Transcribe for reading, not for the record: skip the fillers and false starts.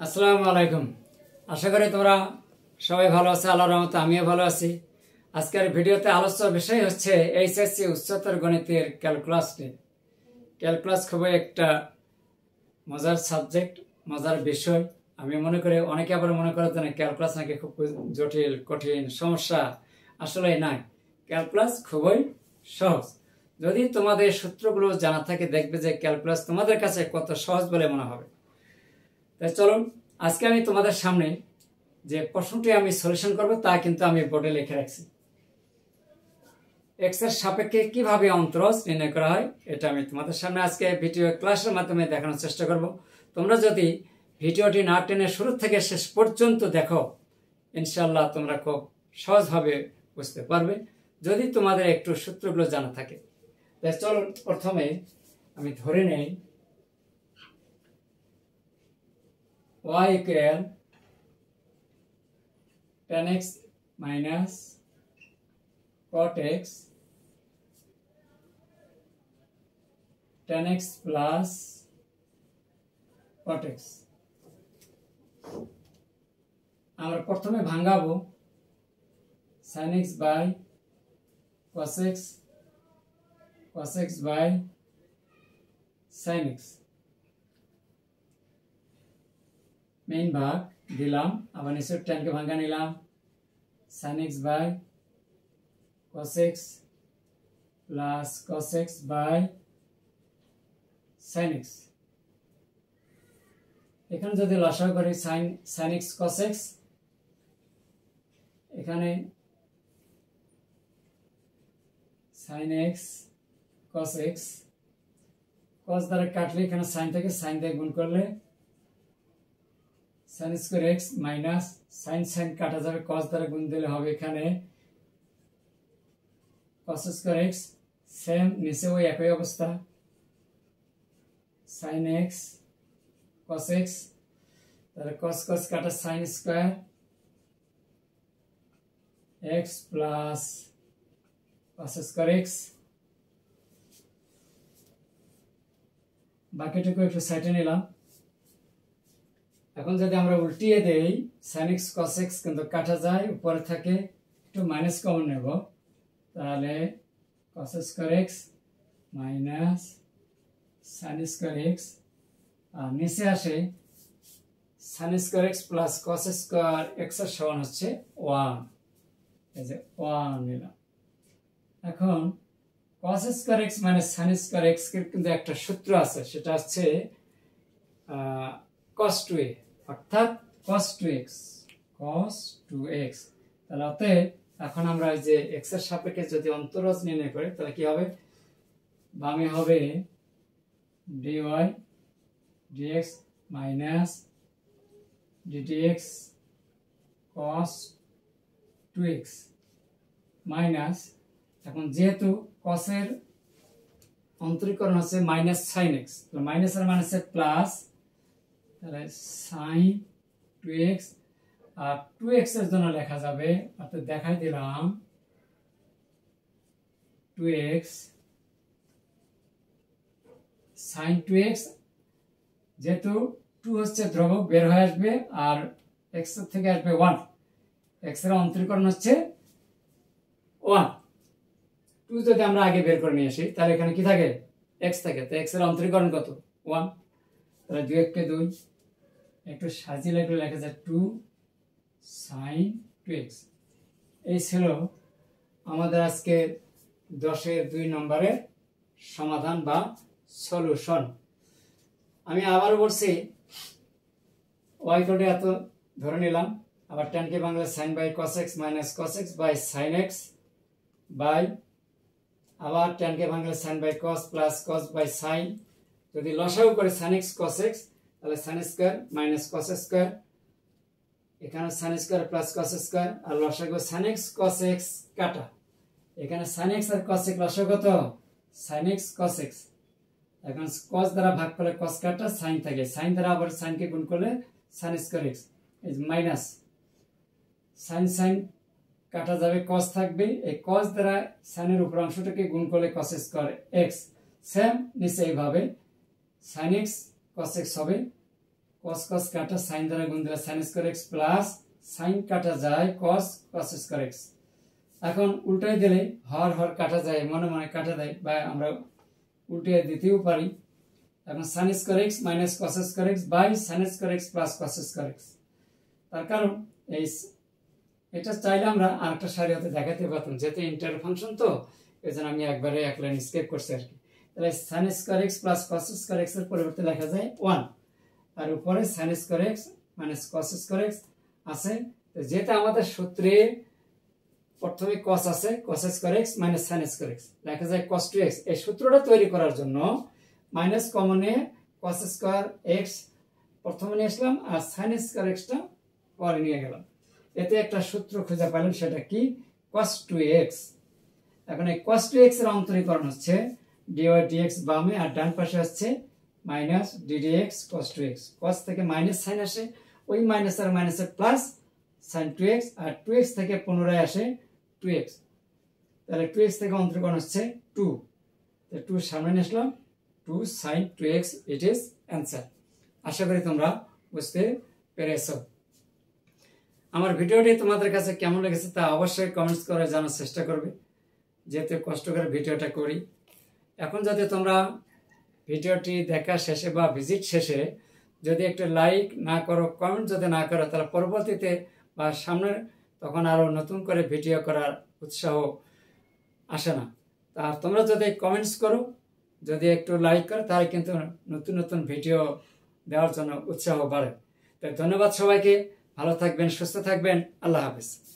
আসসালামু আলাইকুম। আশা করি তোমরা সবাই ভালো আছো। আল্লাহর রহমতে আমিও ভালো আছি। আজকের ভিডিওতে আলোচ্য বিষয় হচ্ছে এইচএসসি উচ্চতর গণিতের ক্যালকুলাস নিয়ে। ক্যালকুলাস খুবই একটা মজার সাবজেক্ট, মজার বিষয়। আমি মনে করি অনেকে আবার মনে করে যে ক্যালকুলাস নাকি খুব জটিল, কঠিন, সমস্যা। আসলে নাই, ক্যালকুলাস খুবই সহজ। যদি তোমাদের সূত্রগুলো জানা থাকে, দেখবে যে ক্যালকুলাস তোমাদের কাছে কত সহজ বলে মনে হবে। তাই চলুন, আজকে আমি তোমাদের সামনে যে প্রশ্নটি আমি সলিউশন করব তা কিন্তু আমি বোর্ডে লিখে রাখছি। এক্স এর সাপেক্ষে কিভাবে অন্তরজ নির্ণয় করা হয় এটা আমি তোমাদের সামনে আজকে ভিডিও ক্লাসের মাধ্যমে দেখানোর চেষ্টা করব। তোমরা যদি ভিডিওটি না টেনে শুরু থেকে শেষ পর্যন্ত দেখো, ইনশাল্লাহ তোমরা খুব সহজভাবে বুঝতে পারবে, যদি তোমাদের একটু সূত্রগুলো জানা থাকে। তাই চলুন, প্রথমে আমি ধরে নেই y equal tan x minus cot x tan x plus cot x। আমরা প্রথমে ভাঙাবো sin x by cos x, cos x by sin x। Main ভাগ দিলাম, আবার নিচের ট্যানকে ভাঙা নিলাম, sin x by cos x plus cos x by sin x। এখানে যদি লসাগু করি sin x cos x, এখানে sin x cos x, cos দ্বারা কাটলে এখানে sin থেকে sin দিয়ে গুণ করলে sin square x minus sin কাটা যাবে, cos দ্বারা গুণ দিলে হবে এখানে cos স্কয়ার x, সেম নিচে ওই একই অবস্থা sin x cos x, তাহলে cos কাটা sin square x plus cos square x। বাকিটুকু একটু সাইডে নিলাম। এখন যদি আমরা উল্টিয়ে দেই, sin x cos x কিন্তু কাটা যায়, উপরে থাকে, একটু মাইনাস কমন নেব, তাহলে cos square x minus sin square x, আর নিচে আসে sin square x plus cos square x এর সমান হচ্ছে 1, এই যে 1 নিলাম। এখন cos square x minus sin square x এর কিন্তু একটা সূত্র আছে, সেটা হচ্ছে cos 2a, অর্থাৎ cos 2x, cos 2x। তাহলে অতএব এখন আমরা এই যে x এর সাপেক্ষে যদি অন্তরজ নির্ণয় করি, তাহলে কি হবে? বামে হবে dy dx minus ddx cos 2x minus, এখন যেহেতু cos এর অন্তরীকরণ হচ্ছে মাইনাস sin x, তাহলে মাইনাস এর মানে হচ্ছে প্লাস, তাহলে sin 2x, আর 2x এর জন্য লেখা যাবে, অর্থাৎ দেখাই দিলাম 2x sin 2x, যেহেতু 2 হচ্ছে ধ্রুবক বের হয়ে আসবে, আর x থেকে আসবে 1, x এর অন্তরীকরণ হচ্ছে 1। 2 যদি আমরা আগে বের করে নিয়ে আসি, তাহলে এখানে কি থাকে? x থাকে, তো x এর অন্তরীকরণ কত? 1, তাহলে 2 কে 2, একটু সাজিয়ে একটু লেখা যায় 2 sin 2x। এই ছিল আমাদের আজকে 10-এর 2 নম্বরের সমাধান বা সলিউশন। আমি আবার বলছি, y কোডে এত ধরে নিলাম, আবার tan কে বাংলা sin by cos x minus cos x by sin x by, আবার tan কে বাংলা sin by cos plus cos by sin, যদি লসাগু করে sin x cos x, তাহলে sin square minus cos square, এখানে sin square plus cos square, আর লসাগু sin x cos x কাটা, এখানে sin x আর cos x লসাগু কত? sin x cos x। এখন cos দ্বারা ভাগ করলে cos কাটা sin থাকে, sin দ্বারা আবার sin কে গুণ করলে sin স্কয়ার x, এই মাইনাস sin কাটা যাবে, cos থাকবে, এই cos দ্বারা sin এর উপর অংশটাকে গুণ করলে cos স্কয়ার x, সেম নিচে এইভাবে sin x cos x হবে, কস কস কাটা সাইন দ্বারা গুণ দিলে sign square x plus sign কাটা যায় কস কস স্কয়ার এক্স। এখন উল্টাই দিলে হর হর কাটা যায়, মনে মনে কাটা যায়, বা আমরা উল্টে দিতেও পারি। এখন sine square x minus cos square x by sine square x plus cos square x. তার কারণ এই এটা চাইলে আমরা আরেকটা সারিতে দেখাতে পারতাম, যেহেতু ইন্টার ফাংশন তো এই জন্য আমি একবারে এক লাইন স্কেপ করছি আর কি। তাহলে sign square x plus cos square x এর পরিবর্তে লেখা যায় 1, আর উপরে sign square x minus cos square x আছে। যেটা আমাদের সূত্রে প্রথমে cos আছে, cos square x minus sin square x লেখা যায় cos 2x। এই সূত্রটা তৈরি করার জন্য মাইনাস কমনে cos স্কয়ার এক্স প্রথমে নিয়ে আসলাম আর sin স্কয়ার এক্সটা পরে নিয়ে গেলাম। এতে একটা সূত্র খুঁজে পেলাম, সেটা কি cos 2x। এখন এই cos 2x এর অন্তরীকরণ হচ্ছে dy dx বামে আর ডান পাশে আসছে minus ddx cos 2x। cos থেকে মাইনাস sin আসে, ওই মাইনাস আর মাইনাসের প্লাস sin 2x, আর 2x থেকে পুনরায় আসে 2x। তাহলে 2x থেকে অন্তরীকরণ হচ্ছে 2, তাহলে 2 সামনে নিয়ে আসলাম, 2 sin 2x it is answer. আশা করি তোমরা বুঝতে পেরেছো। আমার ভিডিওটি তোমাদের কাছে কেমন লেগেছে তা অবশ্যই কমেন্টস করে জানার চেষ্টা করবে, যেহেতু কষ্ট করে ভিডিওটা করি। এখন যাতে তোমরা ভিডিওটি দেখা শেষে বা ভিজিট শেষে যদি একটু লাইক না করো, কমেন্ট যদি না করো, তাহলে পরবর্তীতে বা সামনে তখন আরও নতুন করে ভিডিও করার উৎসাহ আসে না। তা তোমরা যদি কমেন্টস করো, যদি একটু লাইক করো, তাহলে কিন্তু নতুন নতুন ভিডিও দেওয়ার জন্য উৎসাহ বাড়ে। তো ধন্যবাদ সবাইকে, ভালো থাকবেন, সুস্থ থাকবেন, আল্লাহ হাফেজ।